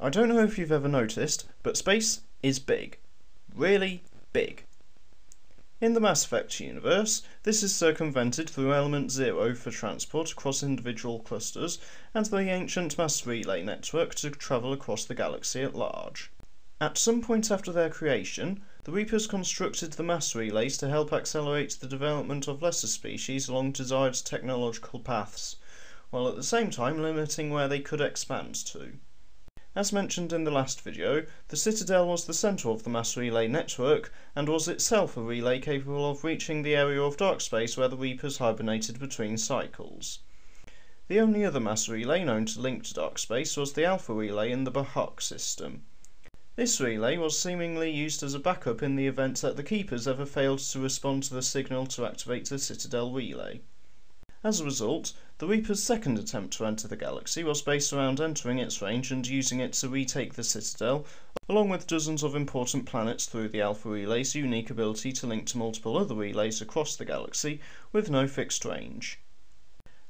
I don't know if you've ever noticed, but space is big. Really big. In the Mass Effect universe, this is circumvented through Element Zero for transport across individual clusters, and the ancient mass relay network to travel across the galaxy at large. At some point after their creation, the Reapers constructed the mass relays to help accelerate the development of lesser species along desired technological paths, while at the same time limiting where they could expand to. As mentioned in the last video, the Citadel was the centre of the mass relay network, and was itself a relay capable of reaching the area of dark space where the Reapers hibernated between cycles. The only other mass relay known to link to dark space was the Alpha Relay in the Bahak system. This relay was seemingly used as a backup in the event that the Keepers ever failed to respond to the signal to activate the Citadel relay. As a result, the Reapers' second attempt to enter the galaxy was based around entering its range and using it to retake the Citadel, along with dozens of important planets through the Alpha Relay's unique ability to link to multiple other relays across the galaxy with no fixed range.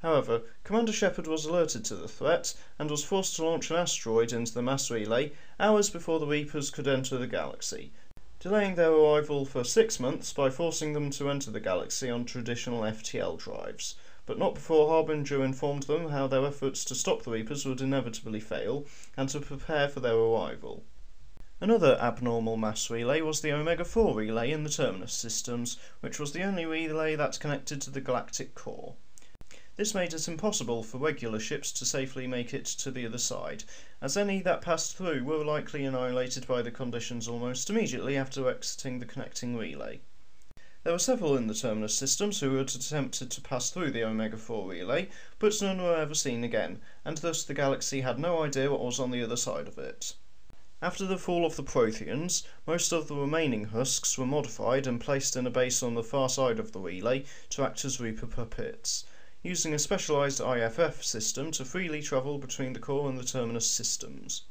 However, Commander Shepard was alerted to the threat and was forced to launch an asteroid into the mass relay hours before the Reapers could enter the galaxy, delaying their arrival for 6 months by forcing them to enter the galaxy on traditional FTL drives, but not before Harbinger informed them how their efforts to stop the Reapers would inevitably fail, and to prepare for their arrival. Another abnormal mass relay was the Omega-4 relay in the Terminus systems, which was the only relay that connected to the galactic core. This made it impossible for regular ships to safely make it to the other side, as any that passed through were likely annihilated by the conditions almost immediately after exiting the connecting relay. There were several in the Terminus systems who had attempted to pass through the Omega-4 relay, but none were ever seen again, and thus the galaxy had no idea what was on the other side of it. After the fall of the Protheans, most of the remaining husks were modified and placed in a base on the far side of the relay to act as Reaper puppets, using a specialised IFF system to freely travel between the core and the Terminus systems.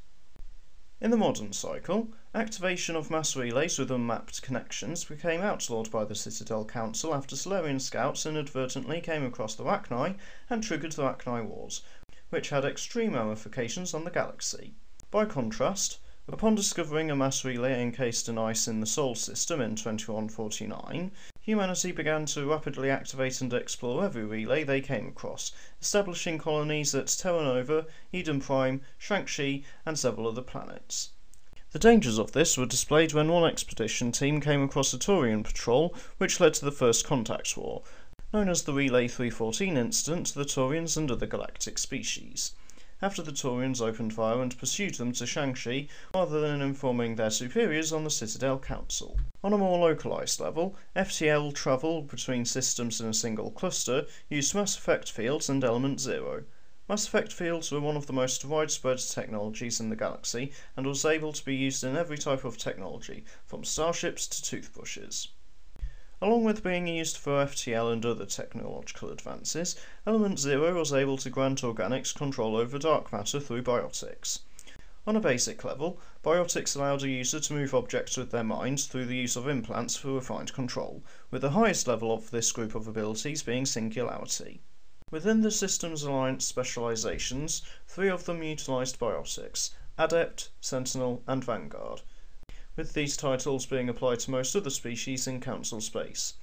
In the modern cycle, activation of mass relays with unmapped connections became outlawed by the Citadel Council after Solarian scouts inadvertently came across the Rachni and triggered the Rachni Wars, which had extreme ramifications on the galaxy. By contrast, upon discovering a mass relay encased in ice in the Sol system in 2149, humanity began to rapidly activate and explore every relay they came across, establishing colonies at Terra Nova, Eden Prime, Shang-Chi, and several other planets. The dangers of this were displayed when one expedition team came across a Taurian patrol, which led to the First Contacts War, known as the Relay 314 incident to the Taurians and other galactic species, after the Taurians opened fire and pursued them to Shang-Chi rather than informing their superiors on the Citadel Council. On a more localised level, FTL travel between systems in a single cluster used mass effect fields and Element Zero. Mass effect fields were one of the most widespread technologies in the galaxy and was able to be used in every type of technology, from starships to toothbrushes. Along with being used for FTL and other technological advances, Element Zero was able to grant organics control over dark matter through biotics. On a basic level, biotics allowed a user to move objects with their minds through the use of implants for refined control, with the highest level of this group of abilities being Singularity. Within the Systems Alliance specializations, 3 of them utilized biotics: Adept, Sentinel, and Vanguard, with these titles being applied to most other species in Council space.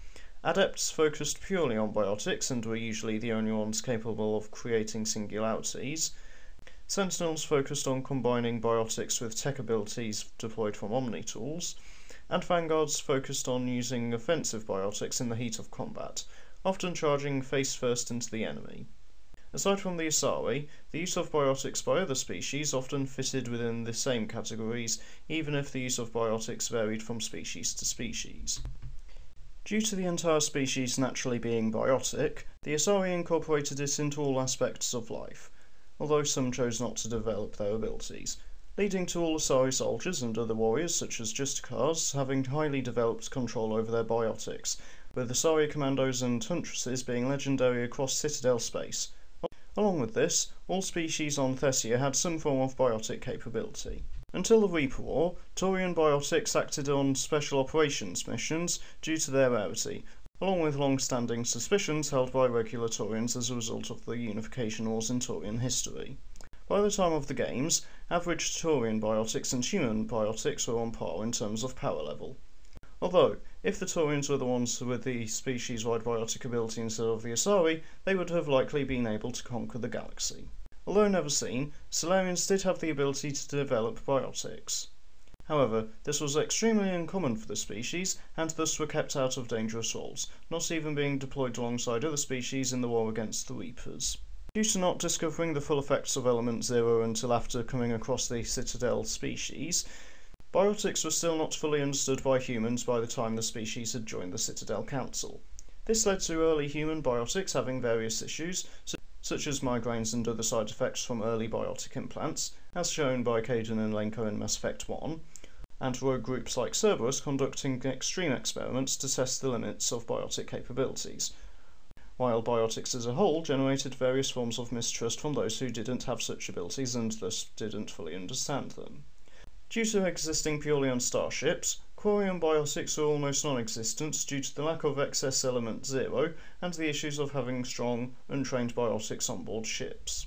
Adepts focused purely on biotics and were usually the only ones capable of creating singularities. Sentinels focused on combining biotics with tech abilities deployed from Omni tools, and Vanguards focused on using offensive biotics in the heat of combat, often charging face first into the enemy. Aside from the Asari, the use of biotics by other species often fitted within the same categories, even if the use of biotics varied from species to species. Due to the entire species naturally being biotic, the Asari incorporated it into all aspects of life, although some chose not to develop their abilities, leading to all Asari soldiers and other warriors such as Justicars having highly developed control over their biotics, with Asari commandos and huntresses being legendary across Citadel space. Along with this, all species on Thessia had some form of biotic capability. Until the Reaper War, Taurian biotics acted on special operations missions due to their rarity, along with long-standing suspicions held by regular Taurians as a result of the unification wars in Taurian history. By the time of the games, average Taurian biotics and human biotics were on par in terms of power level. Although, if the Taurians were the ones with the species-wide biotic ability instead of the Asari, they would have likely been able to conquer the galaxy. Although never seen, Solarians did have the ability to develop biotics. However, this was extremely uncommon for the species, and thus were kept out of dangerous roles, not even being deployed alongside other species in the war against the Reapers. Due to not discovering the full effects of Element Zero until after coming across the Citadel species, biotics were still not fully understood by humans by the time the species had joined the Citadel Council. This led to early human biotics having various issues, such as migraines and other side effects from early biotic implants, as shown by Caden and Lenko in Mass Effect 1, and rogue groups like Cerberus conducting extreme experiments to test the limits of biotic capabilities, while biotics as a whole generated various forms of mistrust from those who didn't have such abilities and thus didn't fully understand them. Due to existing purely on starships, Quarian biotics are almost non-existent due to the lack of excess Element Zero and the issues of having strong, untrained biotics on board ships.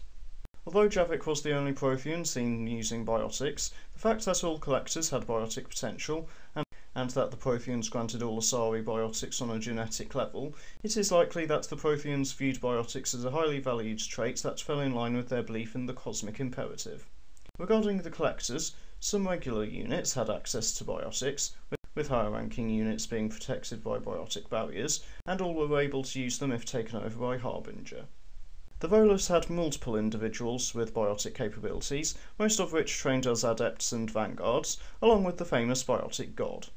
Although Javik was the only Prothean seen using biotics, the fact that all collectors had biotic potential, and that the Protheans granted all Asari biotics on a genetic level, it is likely that the Protheans viewed biotics as a highly valued trait that fell in line with their belief in the cosmic imperative. Regarding the collectors, some regular units had access to biotics, with higher-ranking units being protected by biotic barriers, and all were able to use them if taken over by Harbinger. The Volus had multiple individuals with biotic capabilities, most of which trained as adepts and vanguards, along with the famous biotic god.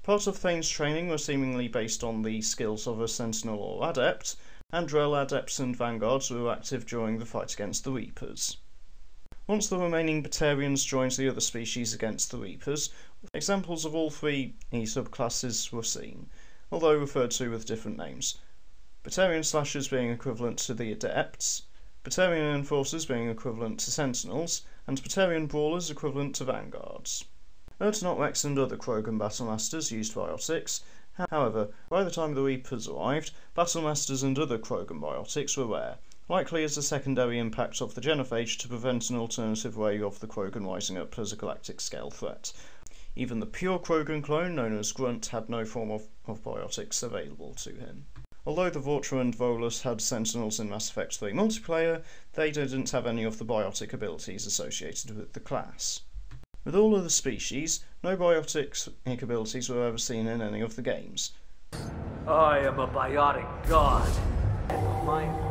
Part of Thane's training was seemingly based on the skills of a sentinel or adept, and Drell adepts and vanguards were active during the fight against the Reapers. Once the remaining Batarians joined the other species against the Reapers, examples of all three subclasses were seen, although referred to with different names. Batarian Slashers being equivalent to the Adepts, Batarian Enforcers being equivalent to Sentinels, and Batarian Brawlers equivalent to Vanguards. Rex and other Krogan Battlemasters used biotics. However, by the time the Reapers arrived, Battlemasters and other Krogan biotics were rare, likely as a secondary impact of the Genophage to prevent an alternative way of the Krogan rising up as a galactic scale threat. Even the pure Krogan clone known as Grunt had no form of biotics available to him. Although the Vortra and Volus had Sentinels in Mass Effect 3 multiplayer, they didn't have any of the biotic abilities associated with the class. With all other species, no biotic abilities were ever seen in any of the games. I am a biotic god, and my